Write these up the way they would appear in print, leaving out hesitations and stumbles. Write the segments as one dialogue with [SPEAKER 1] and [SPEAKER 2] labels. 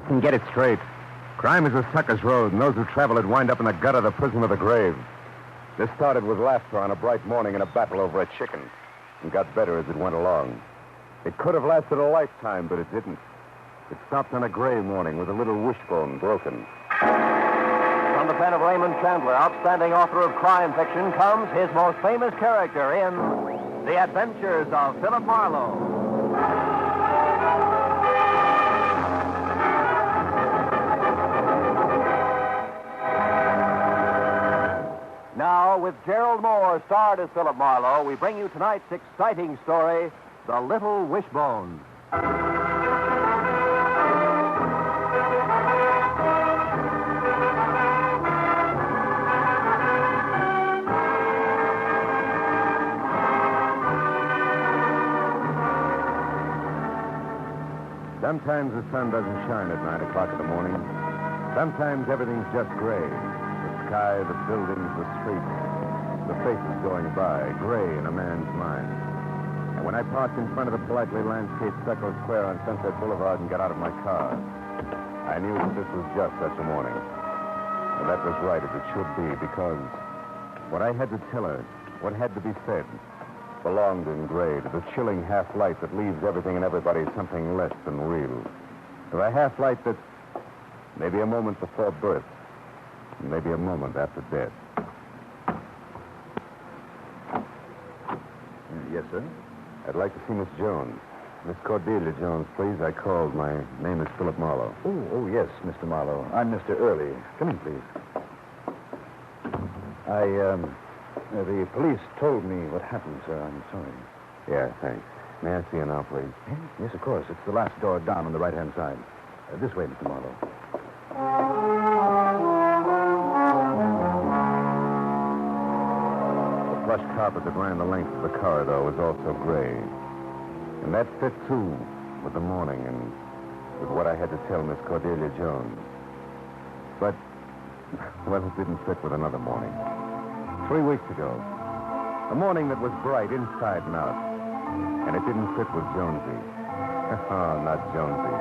[SPEAKER 1] And get it straight. Crime is a sucker's road, and those who travel it wind up in the gut of the prison of the grave. This started with laughter on a bright morning in a battle over a chicken, and got better as it went along. It could have lasted a lifetime, but it didn't. It stopped on a gray morning with a little wishbone broken.
[SPEAKER 2] From the pen of Raymond Chandler, outstanding author of crime fiction, comes his most famous character in The Adventures of Philip Marlowe. Now, with Gerald Moore starred as Philip Marlowe, we bring you tonight's exciting story, The Little Wishbone.
[SPEAKER 1] Sometimes the sun doesn't shine at 9 o'clock in the morning. Sometimes everything's just gray. The sky, the buildings, the streets, the faces going by, gray in a man's mind. And when I parked in front of the politely landscaped stucco square on Sunset Boulevard and got out of my car, I knew that this was just such a morning. And that was right as it should be, because what I had to tell her, what had to be said, belonged in gray to the chilling half-light that leaves everything and everybody something less than real. To the half-light that may be a moment before birth, and maybe a moment after death.
[SPEAKER 3] Yes, sir?
[SPEAKER 1] I'd like to see Miss Jones. Miss Cordelia Jones, please. I called. My name is Philip Marlowe.
[SPEAKER 3] Oh, yes, Mr. Marlowe. I'm Mr. Early. Come in, please. The police told me what happened, sir. I'm sorry.
[SPEAKER 1] Yeah, thanks. May I see you now, please?
[SPEAKER 3] Yes, of course. It's the last door down on the right-hand side. This way, Mr. Marlowe.
[SPEAKER 1] The plush carpet that ran the length of the corridor was also gray. And that fit, too, with the morning and with what I had to tell Miss Cordelia Jones. But, well, it didn't fit with another morning. 3 weeks ago. A morning that was bright inside and out. And it didn't fit with Jonesy. Oh, not Jonesy.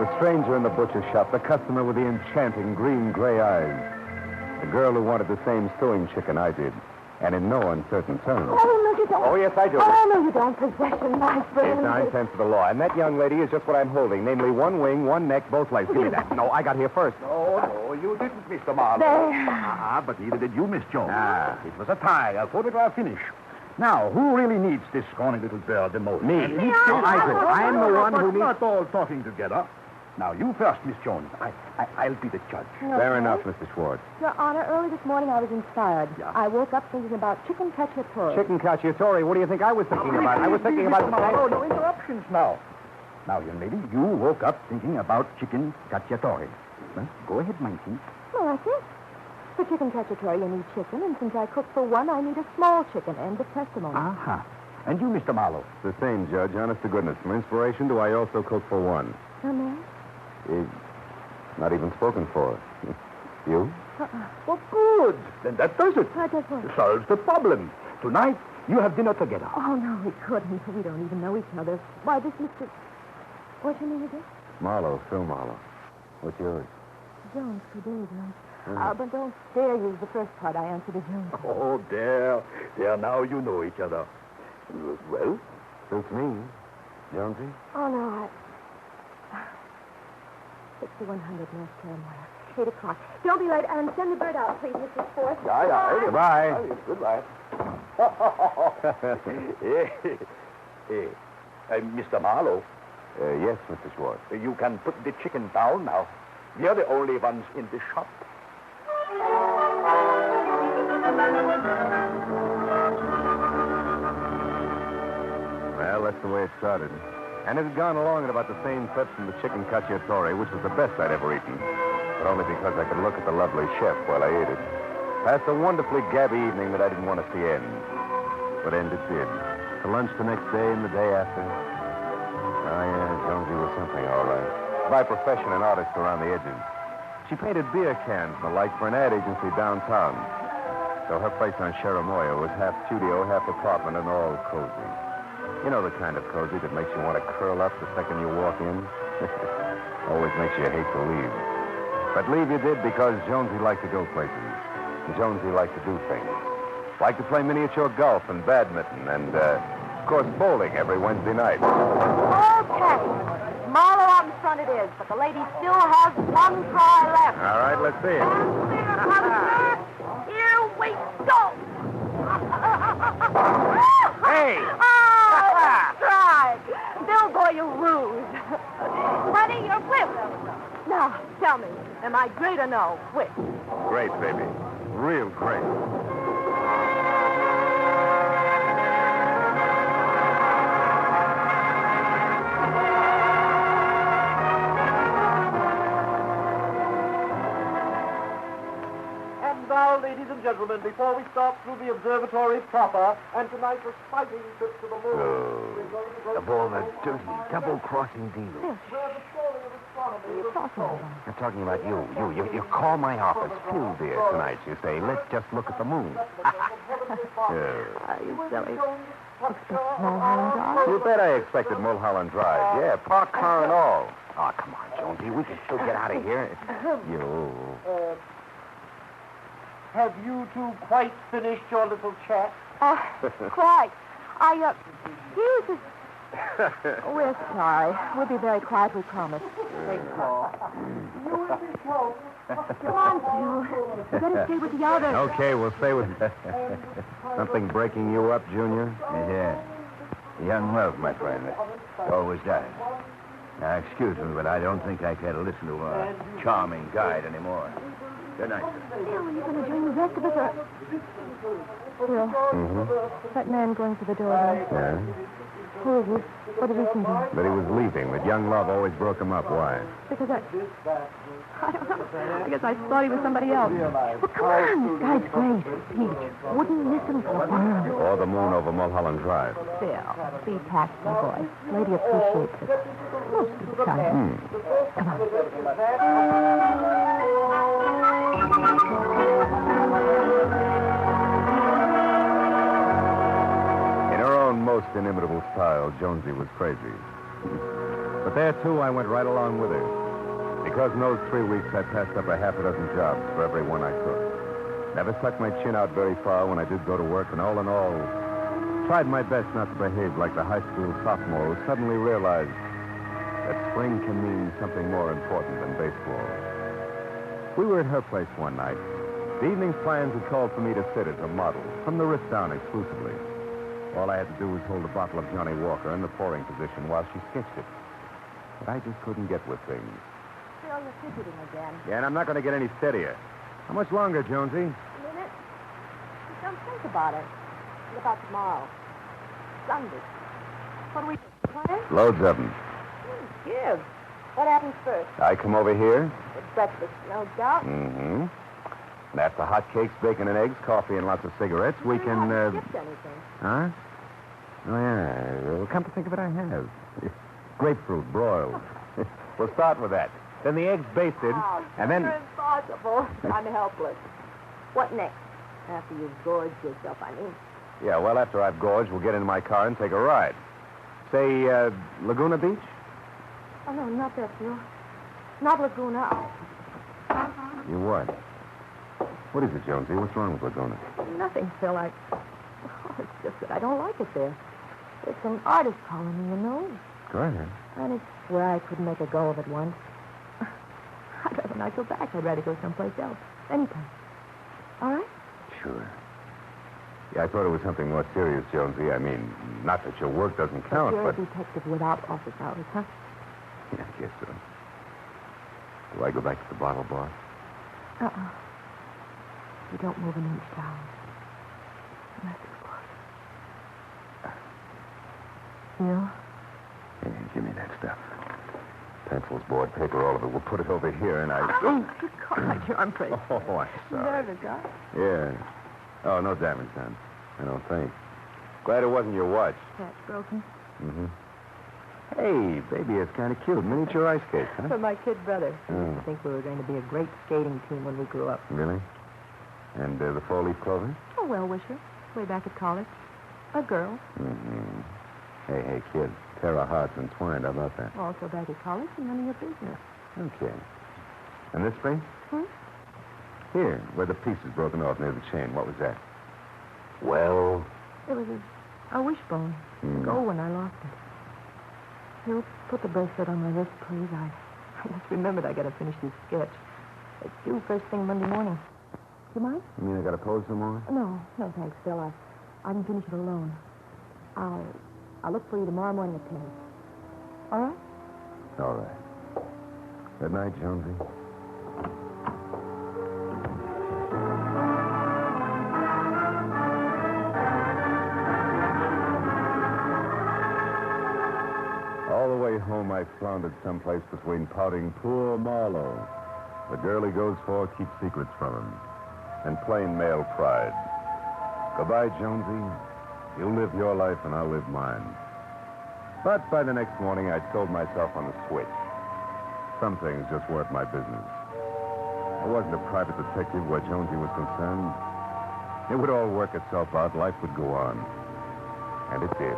[SPEAKER 1] The stranger in the butcher shop, the customer with the enchanting green-gray eyes. The girl who wanted the same stewing chicken I did. And in no uncertain terms.
[SPEAKER 4] Oh, no, you don't.
[SPEAKER 1] Oh, yes, I do.
[SPEAKER 4] Oh, no, you don't. Possession, my friend.
[SPEAKER 1] It's 9 cents to the law. And that young lady is just what I'm holding. Namely, one wing, one neck, both legs. Give me that. No, I got here first.
[SPEAKER 5] No, you didn't, Mr. Marlowe. But neither did you, Miss Jones. It was a tie, a photograph finish. Now, who really needs this scrawny little bird the most?
[SPEAKER 1] Me.
[SPEAKER 5] No, I do. I'm the one who needs... Not all talking together. Now, you first, Miss Jones. I'll be the judge.
[SPEAKER 4] No,
[SPEAKER 1] Fair enough, Mr. Schwartz.
[SPEAKER 4] Your Honor, early this morning I was inspired.
[SPEAKER 5] Yeah.
[SPEAKER 4] I woke up thinking about chicken cacciatore.
[SPEAKER 1] Chicken cacciatore. What do you think I was thinking about? I was thinking about...
[SPEAKER 5] No, no interruptions now. Now, young lady, you woke up thinking about chicken cacciatore. Well, go ahead, Mikey.
[SPEAKER 4] Well, that's it. For chicken cacciatore, you need chicken, and since I cook for one, I need a small chicken. End of testimony.
[SPEAKER 5] Aha. And you, Mr. Marlowe?
[SPEAKER 1] The same, Judge. Honest to goodness. For inspiration, do I also cook for one?
[SPEAKER 4] No, ma'am?
[SPEAKER 1] Not even spoken for. You?
[SPEAKER 5] Well, good. Then that does it.
[SPEAKER 4] What does what?
[SPEAKER 5] Solves the problem. Tonight, you have dinner together.
[SPEAKER 4] Oh, no, we couldn't. We don't even know each other. Why, this Mr... What's your name again?
[SPEAKER 1] Marlowe, Phil Marlowe. What's yours?
[SPEAKER 4] Jones, Cordelia Jones. But don't dare use the first part I answered as Jones.
[SPEAKER 5] Oh, there. There, now you know each other. Well?
[SPEAKER 1] Suits me. Jonesy?
[SPEAKER 4] Oh, no, 6100 North Carolina. 8 o'clock. Don't be late. And send the bird out, please, Mr. Forth.
[SPEAKER 5] Yeah.
[SPEAKER 1] Goodbye.
[SPEAKER 5] Goodbye. Mr. Marlowe.
[SPEAKER 1] Yes, Mr. Schwartz.
[SPEAKER 5] You can put the chicken down now. We are the only ones in the shop.
[SPEAKER 1] Well, that's the way it started. And it had gone along at about the same clip from the chicken cacciatore, which was the best I'd ever eaten. But only because I could look at the lovely chef while I ate it. Past a wonderfully gabby evening that I didn't want to see end. But end it did. To lunch the next day and the day after. Oh, yeah, Jonesy was something, all right. By profession, an artist around the edges. She painted beer cans and the like for an ad agency downtown. So her place on Cherimoya was half studio, half apartment, and all cozy. You know the kind of cozy that makes you want to curl up the second you walk in? Always makes you hate to leave. But leave you did because Jonesy liked to go places. And Jonesy liked to do things. Liked to play miniature golf and badminton and, of course, bowling every Wednesday night.
[SPEAKER 4] Okay. Marlowe out in front it is, but the lady still has one try left.
[SPEAKER 1] All right, let's see it.
[SPEAKER 4] Here we go.
[SPEAKER 1] Hey!
[SPEAKER 4] Oh, that's right. Bill boy, you lose. Honey, you're whipped. Now, tell me, am I great or no? Whip.
[SPEAKER 1] Great, baby. Real great.
[SPEAKER 2] And now, ladies and gentlemen, before we start through the observatory proper, and tonight's exciting trip to the moon, we're going to go
[SPEAKER 1] Of all the dirty, double-crossing dealers.
[SPEAKER 4] What are you talking about?
[SPEAKER 1] I'm talking about you. You call my office. Phil, dear, tonight. You say, let's just look at the moon.
[SPEAKER 4] Are you silly? Expect Mulholland Drive?
[SPEAKER 1] You bet I expected Mulholland Drive. Yeah, park car and all. Oh, come on, Jonesy. We can still get out of here. You.
[SPEAKER 2] Have you two quite finished your little chat?
[SPEAKER 4] Quite. Excuse us. We're sorry. We'll be very quiet, we promise. Come on, Phil. You better stay with the others.
[SPEAKER 1] Okay, we'll stay with... Something breaking you up, Junior?
[SPEAKER 3] Yeah. Young love, my friend. Always does. Now, excuse me, but I don't think I can listen to a charming guide anymore. Good night, sir.
[SPEAKER 4] Phil, are you going to join the rest of us, or... Phil, that man going to the door there.
[SPEAKER 1] Yeah?
[SPEAKER 4] Who is he? What did he say to you?
[SPEAKER 1] But he was leaving, but young love always broke him up. Why?
[SPEAKER 4] Because I don't know. I guess I thought he was somebody else. Well, come on. This guy's great. Peach. Wouldn't miss him for fun.
[SPEAKER 1] Or the moon over Mulholland Drive.
[SPEAKER 4] Phil, be tactful, boy. Lady appreciates it. Most of the time. Come
[SPEAKER 1] In her own most inimitable style, Jonesy was crazy. But there, too, I went right along with her. Because in those 3 weeks, I passed up a half a dozen jobs for every one I took. Never stuck my chin out very far when I did go to work, and all in all, tried my best not to behave like the high school sophomore who suddenly realized that spring can mean something more important than baseball. We were at her place one night. The evening's plans had called for me to sit as a model, from the wrist down exclusively. All I had to do was hold a bottle of Johnny Walker in the pouring position while she sketched it. But I just couldn't get with things.
[SPEAKER 4] Phil, you're fidgeting again.
[SPEAKER 1] Yeah, and I'm not going to get any steadier. How much longer, Jonesy?
[SPEAKER 4] A minute. Just don't think about it. What about tomorrow? Sunday. What do we plan?
[SPEAKER 1] Loads of them.
[SPEAKER 4] Give. What happens first?
[SPEAKER 1] I come over here.
[SPEAKER 4] It's breakfast, no doubt.
[SPEAKER 1] Mm-hmm. And after hot cakes, bacon and eggs, coffee, and lots of cigarettes, we
[SPEAKER 4] You
[SPEAKER 1] can,
[SPEAKER 4] haven't skipped anything.
[SPEAKER 1] Huh? Oh, yeah. Well, come to think of it, I have. Grapefruit broiled. We'll start with that. Then the eggs basted,
[SPEAKER 4] Oh,
[SPEAKER 1] and then...
[SPEAKER 4] impossible. I'm helpless. What next? After you've gorged yourself, I mean.
[SPEAKER 1] Yeah, well, after I've gorged, we'll get in my car and take a ride. Say, Laguna Beach?
[SPEAKER 4] Oh, no, not that, Phil. Not Laguna.
[SPEAKER 1] You what? What is it, Jonesy? What's wrong with Laguna?
[SPEAKER 4] Nothing, Phil. Oh, it's just that I don't like it there. It's an artist colony, you know.
[SPEAKER 1] Go ahead.
[SPEAKER 4] And it's where I couldn't make a go of it once. I'd rather not go back. I'd rather go someplace else. Anyplace. All right?
[SPEAKER 1] Sure. Yeah, I thought it was something more serious, Jonesy. I mean, not that your work doesn't count,
[SPEAKER 4] You're
[SPEAKER 1] but...
[SPEAKER 4] a detective without office hours, huh?
[SPEAKER 1] Yeah, I guess so. Do I go back to the bottle bar?
[SPEAKER 4] Uh-uh. You don't move an inch down. Unless it's close. Phil?
[SPEAKER 1] Hey, give me that stuff. Pencils, board, paper, all of it. We'll put it over here, and I...
[SPEAKER 4] Oh, you caught my arm press.
[SPEAKER 1] Oh, I'm sorry.
[SPEAKER 4] Nervous, huh?
[SPEAKER 1] Yeah. Oh, no damage done. I don't think. Glad it wasn't your watch.
[SPEAKER 4] Catch broken.
[SPEAKER 1] Mm-hmm. Hey, baby, it's kind of cute. Miniature ice skates, huh?
[SPEAKER 4] For my kid brother.
[SPEAKER 1] Oh.
[SPEAKER 4] I think we were going to be a great skating team when we grew up.
[SPEAKER 1] Really? And the four-leaf clover?
[SPEAKER 4] Oh, well-wisher. Way back at college. A girl.
[SPEAKER 1] Mm-hmm. Hey, kid, pair of hearts entwined. How about that?
[SPEAKER 4] Oh, so back at college and none of your business.
[SPEAKER 1] Okay. And this ring? Here, where the piece is broken off near the chain. What was that?
[SPEAKER 3] Well,
[SPEAKER 4] It was a wishbone. Gold when I lost it. Here, put the bracelet on my wrist, please. I just remembered I got to finish this sketch. It's due first thing Monday morning. You mind?
[SPEAKER 1] You mean I got to pose some more?
[SPEAKER 4] No, thanks, Phil. I can finish it alone. I'll look for you tomorrow morning at 10. All right?
[SPEAKER 1] All right. Good night, Jonesy. All the way home, I floundered someplace between pouting poor Marlowe, the girl he goes for, keeps secrets from him, and plain male pride. Goodbye, Jonesy. You live your life and I'll live mine. But by the next morning, I'd sold myself on the switch. Some things just weren't my business. I wasn't a private detective where Jonesy was concerned. It would all work itself out. Life would go on. And it did.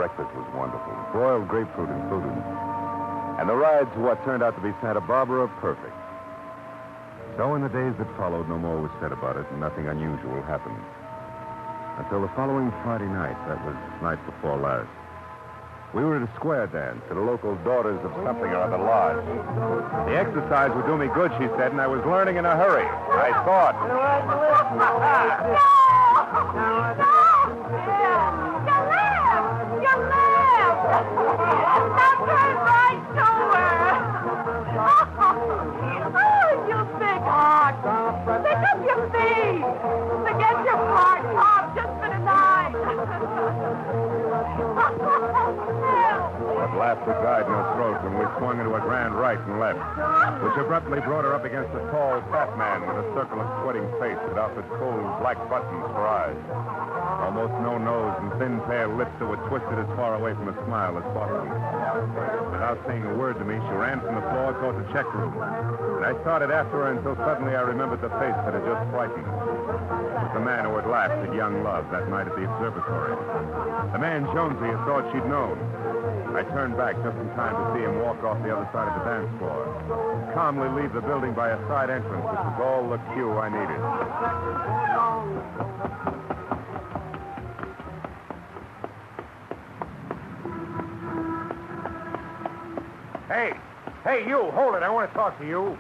[SPEAKER 1] Breakfast was wonderful. Broiled grapefruit included. And the rides to what turned out to be Santa Barbara perfect. So in the days that followed, no more was said about it, and nothing unusual happened. Until the following Friday night. That was night before last. We were at a square dance at a local Daughters of Something or Other lodge. The exercise would do me good, she said, and I was learning in a hurry. I thought.
[SPEAKER 4] You laughed! Now turn right to her! Oh, you big heart! Pick up your feet! Forget your part, Pop, just for tonight!
[SPEAKER 1] But laughter died in her throat when we swung into a grand right and left, which abruptly brought her up against a tall, fat man with a circle of sweating face that offered cold black buttons for eyes. Almost no nose and thin, pale lips that were twisted as far away from a smile as possible. Without saying a word to me, she ran from the floor toward the check room. And I started after her until suddenly I remembered the face that had just frightened me. It was the man who had laughed at young love that night at the observatory. The man Jonesy had thought she'd known. I turned back just in time to see him walk off the other side of the dance floor, calmly leave the building by a side entrance, which was all the cue I needed. Hey, you, hold it. I want to talk to you.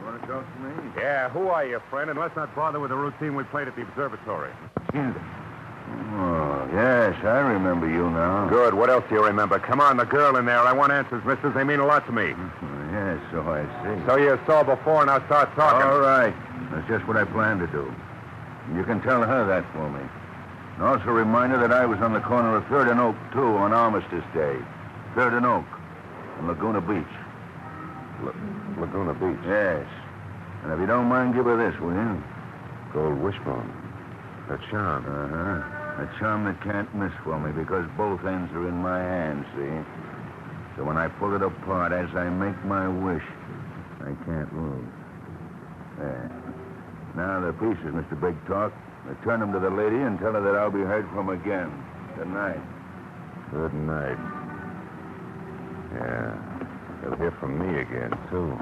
[SPEAKER 3] you want to talk to me?
[SPEAKER 1] Yeah, who are you, friend? And let's not bother with the routine we played at the observatory.
[SPEAKER 3] Oh, yes, I remember you now.
[SPEAKER 1] Good. What else do you remember? Come on, the girl in there. I want answers, mistress. They mean a lot to me.
[SPEAKER 3] Yes, so I see.
[SPEAKER 1] So you saw before, now start talking.
[SPEAKER 3] All right. That's just what I planned to do. You can tell her that for me. And also remind her that I was on the corner of 3rd and Oak, too, on Armistice Day. 3rd and Oak, on Laguna Beach.
[SPEAKER 1] Laguna Beach?
[SPEAKER 3] Yes. And if you don't mind, give her this, will you?
[SPEAKER 1] Gold wishbone. That charm.
[SPEAKER 3] Uh-huh. A charm that can't miss for me because both ends are in my hands, see? So when I pull it apart, as I make my wish, I can't lose. There. Now the pieces, Mr. Big Talk. Return them to the lady and tell her that I'll be heard from again. Good night.
[SPEAKER 1] Good night. Yeah. You'll hear from me again, too.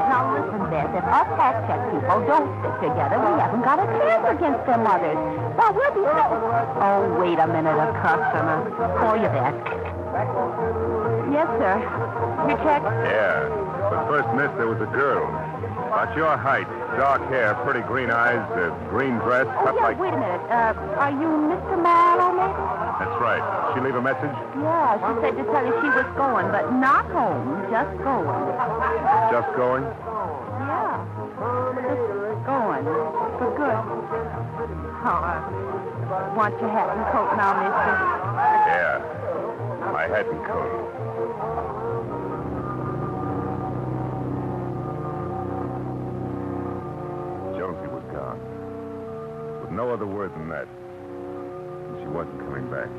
[SPEAKER 4] Now listen, Beth, if us hat-check people don't stick together, we haven't got a chance against them others. Well, we'll be... Oh, wait a minute, a customer. For you, Beth. Yes, sir. Your check?
[SPEAKER 1] Yeah. But first, miss, there was a girl. About your height, dark hair, pretty green eyes, green dress, cut like...
[SPEAKER 4] Wait a minute. Are you Mr. Marlowe, maybe?
[SPEAKER 1] That's right. She leave a message?
[SPEAKER 4] Yeah, she said to tell you she was going, but not home, just going.
[SPEAKER 1] Just going?
[SPEAKER 4] Yeah. Just going. For good. Oh, want your hat and coat now, mister?
[SPEAKER 1] Yeah. My hat and coat. Jonesy was gone. With no other word than that. And she wasn't coming back.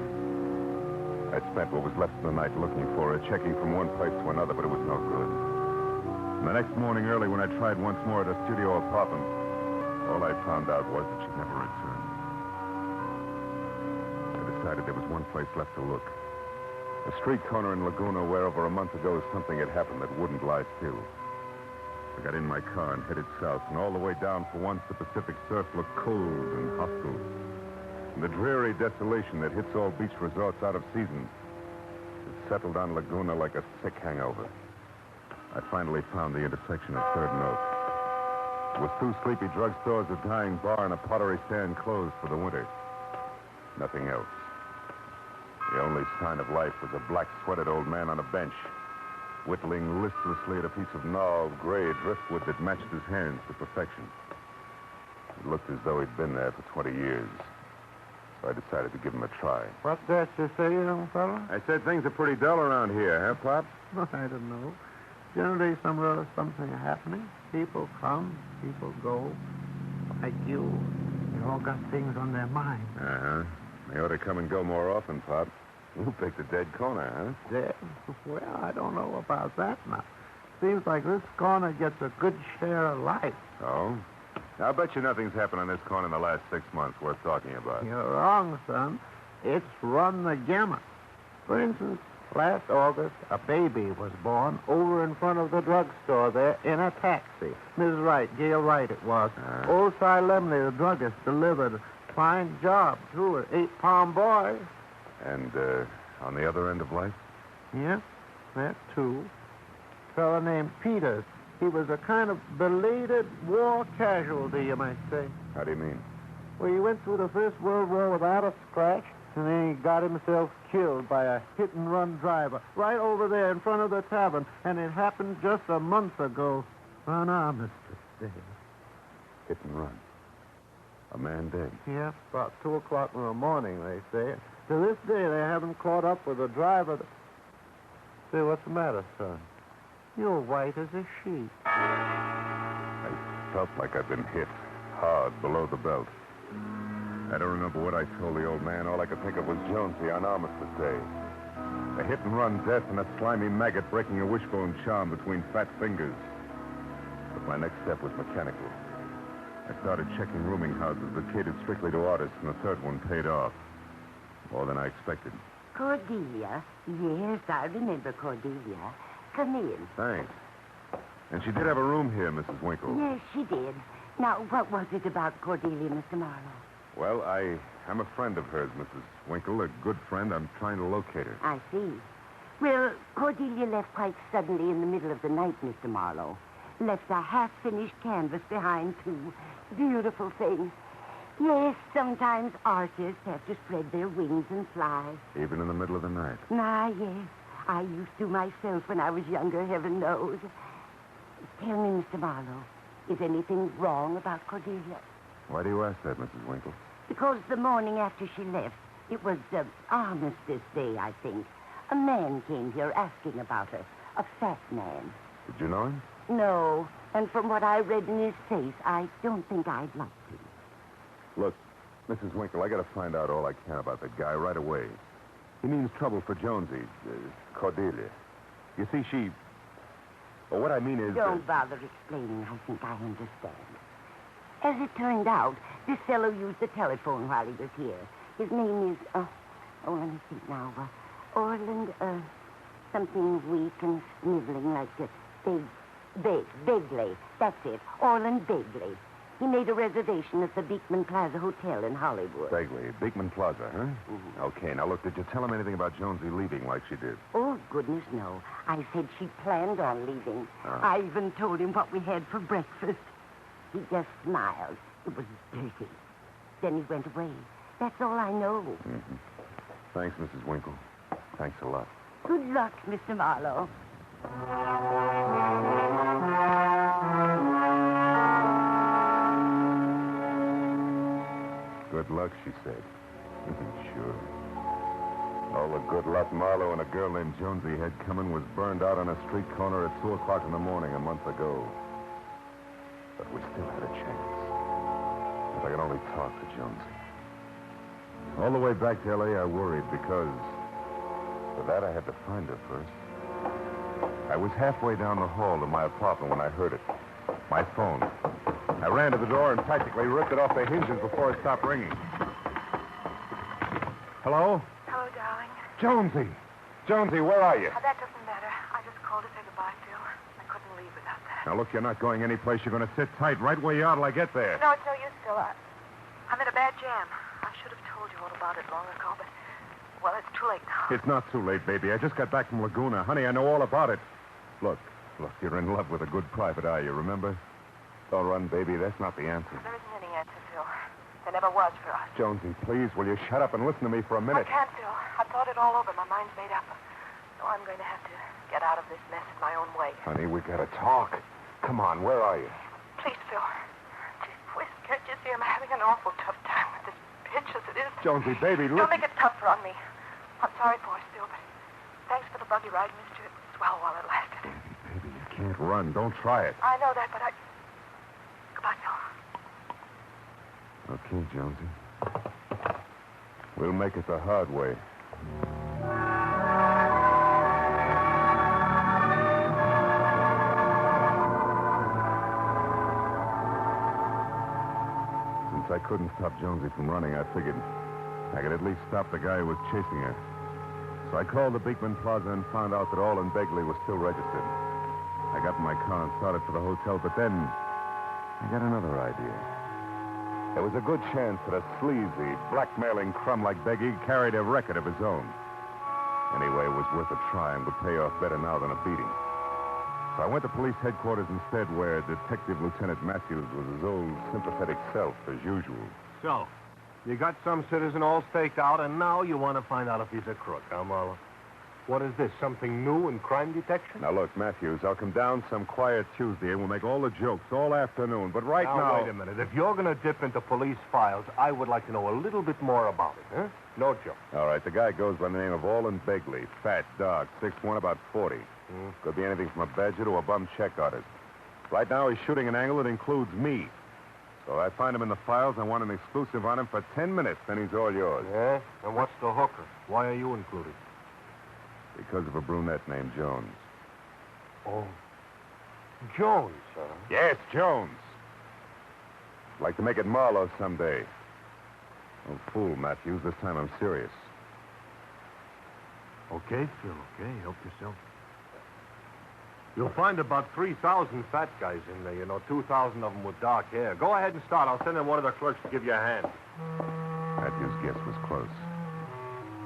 [SPEAKER 1] I spent what was left of the night looking for her, checking from one place to another, but it was no good. And the next morning early, when I tried once more at a studio apartment, all I found out was that she'd never returned. I decided there was one place left to look. A street corner in Laguna where over a month ago something had happened that wouldn't lie still. I got in my car and headed south, and all the way down for once the Pacific surf looked cold and hostile. And the dreary desolation that hits all beach resorts out of season had settled on Laguna like a sick hangover. I finally found the intersection of 3rd and Oak. It was 2 sleepy drugstores, a dying bar, and a pottery stand closed for the winter. Nothing else. The only sign of life was a black-sweated old man on a bench, whittling listlessly at a piece of gnarled gray driftwood that matched his hands to perfection. It looked as though he'd been there for 20 years. So I decided to give him a try.
[SPEAKER 6] What's that you say, young fella?
[SPEAKER 1] I said things are pretty dull around here, huh, Pop?
[SPEAKER 6] I don't know. Generally, somewhere something happening. People come, people go. Like you. They all got things on their mind.
[SPEAKER 1] Uh-huh. They ought to come and go more often, Pop. You picked a dead corner, huh?
[SPEAKER 6] Dead? Well, I don't know about that now. Seems like this corner gets a good share of life.
[SPEAKER 1] Oh? I'll bet you nothing's happened on this corner in the last 6 months worth talking about.
[SPEAKER 6] You're wrong, son. It's run the gamut. For instance, last August, a baby was born over in front of the drugstore there in a taxi. Mrs. Wright, Gail Wright it was. Old Si Lemley, the druggist, delivered. Fine job, too, an 8-pound boy.
[SPEAKER 1] And, on the other end of life?
[SPEAKER 6] Yeah, that too. A fellow named Peters. He was a kind of belated war casualty, you might say.
[SPEAKER 1] How do you mean?
[SPEAKER 6] Well, he went through the First World War without a scratch, and then he got himself killed by a hit-and-run driver right over there in front of the tavern, and it happened just a month ago on Armistice Day.
[SPEAKER 1] Hit and run. A man dead.
[SPEAKER 6] Yeah, about 2 o'clock in the morning, they say. To this day, they haven't caught up with the driver. Say, what's the matter, son? You're white as a sheet.
[SPEAKER 1] I felt like I'd been hit hard below the belt. I don't remember what I told the old man. All I could think of was Jonesy on Armistice Day. A hit-and-run death and a slimy maggot breaking a wishbone charm between fat fingers. But my next step was mechanical. I started checking rooming houses that catered strictly to artists, and the 3rd one paid off. More than I expected.
[SPEAKER 4] Cordelia. Yes, I remember Cordelia. Come in.
[SPEAKER 1] Thanks. And she did have a room here, Mrs. Winkle.
[SPEAKER 4] Yes, she did. Now, what was it about Cordelia, Mr. Marlowe?
[SPEAKER 1] Well, I'm a friend of hers, Mrs. Winkle, a good friend. I'm trying to locate her.
[SPEAKER 4] I see. Well, Cordelia left quite suddenly in the middle of the night, Mr. Marlowe. Left a half-finished canvas behind, too. Beautiful thing. Yes, sometimes artists have to spread their wings and fly.
[SPEAKER 1] Even in the middle of the night?
[SPEAKER 4] Ah, yes. I used to myself when I was younger, heaven knows. Tell me, Mr. Marlowe, is anything wrong about Cordelia?
[SPEAKER 1] Why do you ask that, Mrs. Winkle?
[SPEAKER 4] Because the morning after she left, it was Armistice Day, I think. A man came here asking about her. A fat man.
[SPEAKER 1] Did you know him?
[SPEAKER 4] No, and from what I read in his face, I don't think I'd like to.
[SPEAKER 1] Look, Mrs. Winkle, I got to find out all I can about that guy right away. He means trouble for Jonesy, Cordelia. You see, Well, what I mean is...
[SPEAKER 4] Don't bother explaining. I think I understand. As it turned out, this fellow used the telephone while he was here. His name is, let me think now. Orland, something weak and sniveling like Begley. That's it. Orland Begley. He made a reservation at the Beekman Plaza Hotel in Hollywood.
[SPEAKER 1] Begley, Beekman Plaza, huh? Mm-hmm. Okay, now look, did you tell him anything about Jonesy leaving like she did?
[SPEAKER 4] Oh, goodness, no. I said she planned on leaving. I even told him what we had for breakfast. He just smiled. It was dirty. Then he went away. That's all I know.
[SPEAKER 1] Mm-hmm. Thanks, Mrs. Winkle. Thanks a lot.
[SPEAKER 4] Good luck, Mr. Marlowe.
[SPEAKER 1] Good luck, she said. Sure. All the good luck Marlowe and a girl named Jonesy had coming was burned out on a street corner at 2 o'clock in the morning a month ago. But we still had a chance. If I could only talk to Jonesy. All the way back to L.A., I worried because for that I had to find her first. I was halfway down the hall to my apartment when I heard it. My phone. I ran to the door and practically ripped it off the hinges before it stopped ringing. Hello?
[SPEAKER 7] Hello, darling.
[SPEAKER 1] Jonesy! Jonesy, where are you?
[SPEAKER 7] That doesn't matter. I just called to say goodbye, Phil. I couldn't leave without that.
[SPEAKER 1] Now, look, you're not going anyplace. You're going to sit tight right where you are till I get there.
[SPEAKER 7] No, it's no use, Phil. I'm in a bad jam. I should have told you all about it long ago, but, well, it's too late now.
[SPEAKER 1] It's not too late, baby. I just got back from Laguna. Honey, I know all about it. Look, you're in love with a good private eye, you remember? Don't run, baby. That's not the answer.
[SPEAKER 7] There isn't any answer, Phil. There never was for us.
[SPEAKER 1] Jonesy, please, will you shut up and listen to me for a minute?
[SPEAKER 7] I can't, Phil. I've thought it all over. My mind's made up. So I'm going to have to get out of this mess in my own way.
[SPEAKER 1] Honey, we got to talk. Come on, where are you?
[SPEAKER 7] Please, Phil. Gee whiz, can't you see I'm having an awful tough time with this pitch as it is?
[SPEAKER 1] Jonesy, baby, look.
[SPEAKER 7] Don't make it tougher on me. I'm sorry for it, Phil, but thanks for the buggy ride, mister. It was swell while it lasted.
[SPEAKER 1] Baby, you can't run. Don't try it.
[SPEAKER 7] I know that, but Goodbye, Phil.
[SPEAKER 1] Okay, Jonesy. We'll make it the hard way. Since I couldn't stop Jonesy from running, I figured I could at least stop the guy who was chasing her. So I called the Beekman Plaza and found out that All and Begley was still registered. I got in my car and started for the hotel, but then I got another idea. There was a good chance that a sleazy, blackmailing crumb like Begley carried a record of his own. Anyway, it was worth a try and would pay off better now than a beating. So I went to police headquarters instead, where Detective Lieutenant Matthews was his old sympathetic self, as usual.
[SPEAKER 6] So, you got some citizen all staked out, and now you want to find out if he's a crook, huh, Marlowe? What is this, something new in crime detection?
[SPEAKER 1] Now, look, Matthews, I'll come down some quiet Tuesday and we'll make all the jokes all afternoon. But right now...
[SPEAKER 6] Wait a minute. If you're going to dip into police files, I would like to know a little bit more about it, huh? No joke.
[SPEAKER 1] All right, the guy goes by the name of All and Begley. Fat, dark, 6'1", about 40. Could be anything from a badger to a bum check artist. Right now, he's shooting an angle that includes me. So I find him in the files. I want an exclusive on him for 10 minutes, then he's all yours.
[SPEAKER 6] Yeah? And what's the hooker? Why are you included?
[SPEAKER 1] Because of a brunette named Jones.
[SPEAKER 6] Oh. Jones, huh?
[SPEAKER 1] Yes, Jones. I'd like to make it Marlowe someday. Don't fool, Matthews. This time I'm serious.
[SPEAKER 6] Okay, Phil, okay. Help yourself. You'll find about 3,000 fat guys in there, 2,000 of them with dark hair. Go ahead and start. I'll send in one of the clerks to give you a hand.
[SPEAKER 1] Matthews' guess was close.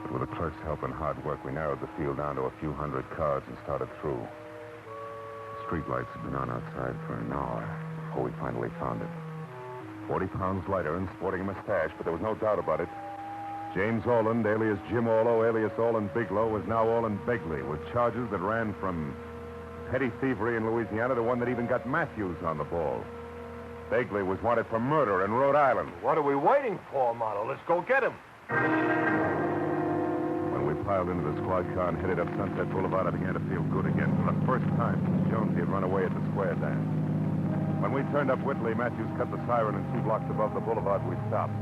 [SPEAKER 1] But with the clerk's help and hard work, we narrowed the field down to a few hundred cars and started through. The streetlights had been on outside for an hour before we finally found it. 40 pounds lighter and sporting a mustache, but there was no doubt about it. James Orland, alias Jim Orlo, alias Orland Bigelow, was now Orland Begley, with charges that ran from petty thievery in Louisiana to one that even got Matthews on the ball. Begley was wanted for murder in Rhode Island.
[SPEAKER 6] What are we waiting for, Marlowe? Let's go get him.
[SPEAKER 1] When we piled into the squad car and headed up Sunset Boulevard, I began to feel good again for the first time since Jonesy had run away at the square dance. When we turned up Whitley, Matthews cut the siren, and 2 blocks above the boulevard, we stopped.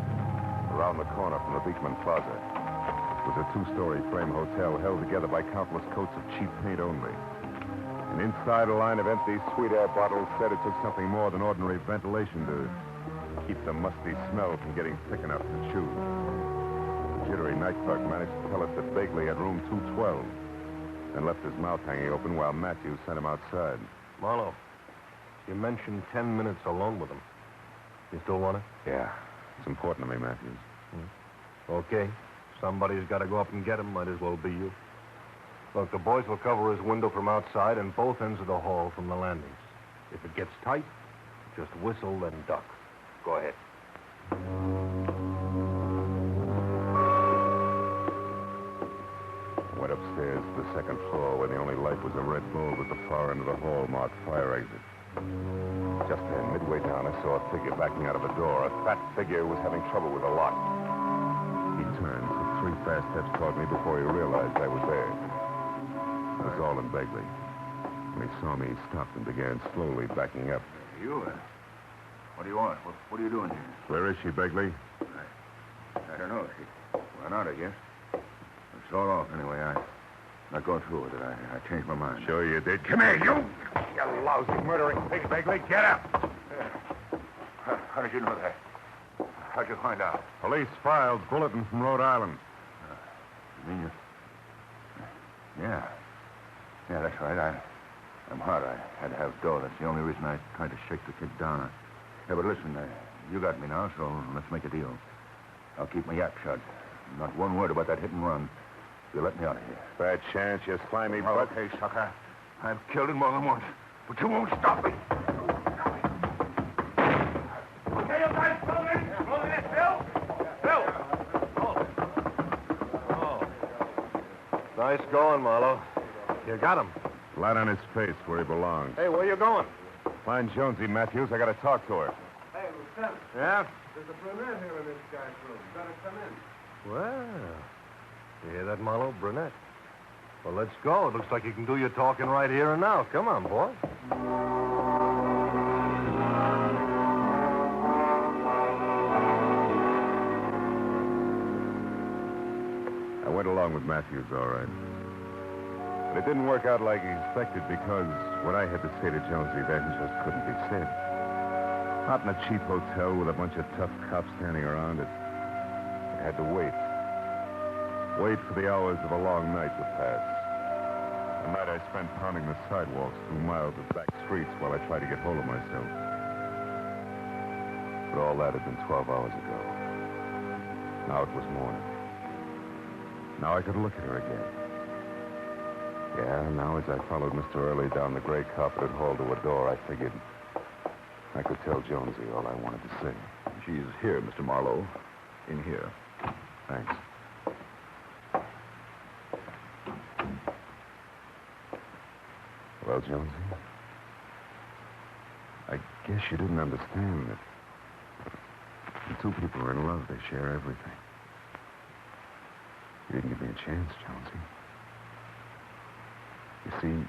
[SPEAKER 1] Around the corner from the Beekman Plaza. It was a 2-story frame hotel held together by countless coats of cheap paint only. And inside, a line of empty sweet air bottles said it took something more than ordinary ventilation to keep the musty smell from getting thick enough to chew. The jittery night clerk managed to tell us that Begley had room 212 and left his mouth hanging open while Matthews sent him outside.
[SPEAKER 6] Marlowe, you mentioned 10 minutes alone with him. You still want it?
[SPEAKER 1] Yeah. It's important to me, Matthews.
[SPEAKER 6] Okay. Somebody's got to go up and get him. Might as well be you. Look, the boys will cover his window from outside and both ends of the hall from the landings. If it gets tight, just whistle and duck. Go ahead.
[SPEAKER 1] I went upstairs to the second floor where the only light was a red bulb at the far end of the hall marked fire exit. Just then, midway down, I saw a figure backing out of a door. A fat figure who was having trouble with the lock. He turned, took 3 fast steps toward me before he realized I was there. It was All in Begley. When he saw me, he stopped and began slowly backing up.
[SPEAKER 3] You, what do you want? What are you doing here?
[SPEAKER 1] Where is she, Begley?
[SPEAKER 3] I don't know. She went out, I guess. It's all off anyway. Not going through with it. I changed my mind.
[SPEAKER 1] Sure you did. Come here, you! You lousy murdering pig, Begley. Get up!
[SPEAKER 3] How did you know that? How'd you find out?
[SPEAKER 1] Police files bulletin from Rhode Island.
[SPEAKER 3] You mean you... Yeah. Yeah, that's right. I'm hard. I had to have dough. That's the only reason I tried to shake the kid down. Yeah, but listen, you got me now, so let's make a deal. I'll keep my yap shut. Not one word about that hit and run. You let me out of here.
[SPEAKER 1] Bad chance, you slimy
[SPEAKER 3] Oh,
[SPEAKER 1] butt.
[SPEAKER 3] okay, sucker. I've killed him more than once. But you won't stop me.
[SPEAKER 5] Okay, you guys, follow me. Follow me, Phil.
[SPEAKER 2] Oh. Nice going, Marlowe. You got him.
[SPEAKER 1] Flat on his face where he belongs.
[SPEAKER 2] Hey, where you going?
[SPEAKER 1] Find Jonesy, Matthews. I got to talk to her.
[SPEAKER 6] Hey, Lieutenant.
[SPEAKER 2] Yeah?
[SPEAKER 6] There's a brunette here in this guy's room. Better come in.
[SPEAKER 2] Well, you hear that, Marlowe? Brunette. Well, let's go. It looks like you can do your talking right here and now. Come on, boy.
[SPEAKER 1] I went along with Matthews, all right. But it didn't work out like he expected because what I had to say to Jonesy then just couldn't be said. Not in a cheap hotel with a bunch of tough cops standing around it. I had to wait. Wait for the hours of a long night to pass. A night I spent pounding the sidewalks through miles of back streets while I tried to get hold of myself. But all that had been 12 hours ago. Now it was morning. Now I could look at her again. Yeah, now as I followed Mr. Early down the gray carpeted hall to a door, I figured I could tell Jonesy all I wanted to say.
[SPEAKER 3] She's here, Mr. Marlowe. In here.
[SPEAKER 1] Thanks. Well, Jonesy, I guess you didn't understand that when two people are in love, they share everything. You didn't give me a chance, Jonesy. You see,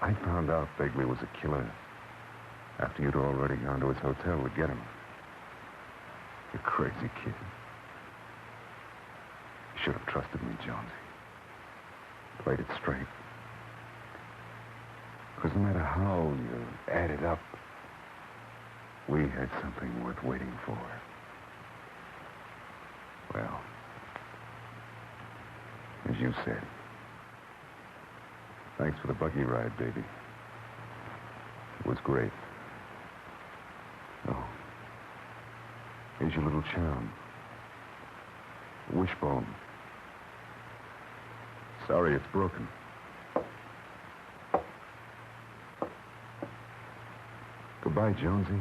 [SPEAKER 1] I found out Begley was a killer after you'd already gone to his hotel to get him. You crazy kid. You should have trusted me, Jonesy. Played it straight. Because no matter how you add it up, we had something worth waiting for. Well, as you said, thanks for the buggy ride, baby. It was great. Oh, here's your little charm. Wishbone. Sorry it's broken. Goodbye, Jonesy.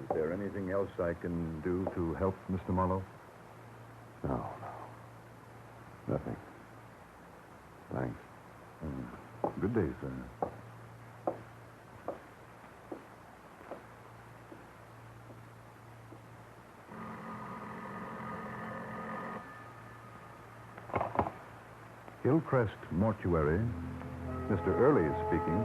[SPEAKER 5] Is there anything else I can do to help, Mr. Marlowe?
[SPEAKER 1] No. Nothing. Thanks.
[SPEAKER 5] Good day, sir. Hillcrest Mortuary. Mr. Early is speaking.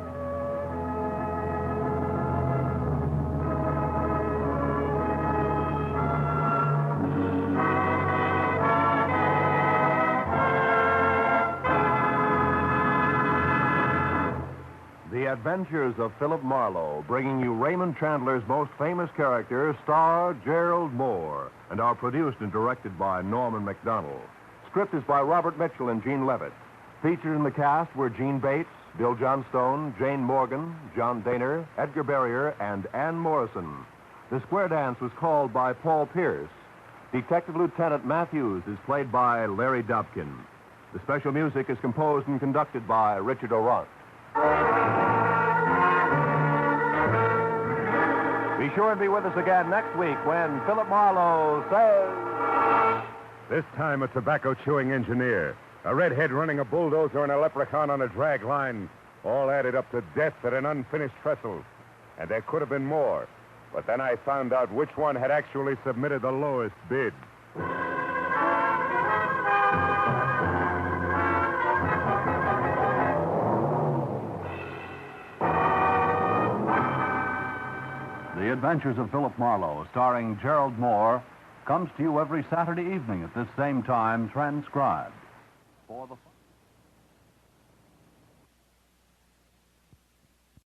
[SPEAKER 2] The Adventures of Philip Marlowe, bringing you Raymond Chandler's most famous character, star Gerald Moore, and are produced and directed by Norman MacDonald. Script is by Robert Mitchell and Gene Levitt. Featured in the cast were Gene Bates, Bill Johnstone, Jane Morgan, John Daner, Edgar Barrier, and Ann Morrison. The square dance was called by Paul Pierce. Detective Lieutenant Matthews is played by Larry Dobkin. The special music is composed and conducted by Richard O'Rourke. Be sure and be with us again next week when Philip Marlowe says...
[SPEAKER 1] This time a tobacco-chewing engineer, a redhead running a bulldozer, and a leprechaun on a drag line, all added up to death at an unfinished trestle. And there could have been more. But then I found out which one had actually submitted the lowest bid.
[SPEAKER 2] The Adventures of Philip Marlowe, starring Gerald Moore, comes to you every Saturday evening at this same time, transcribed. For the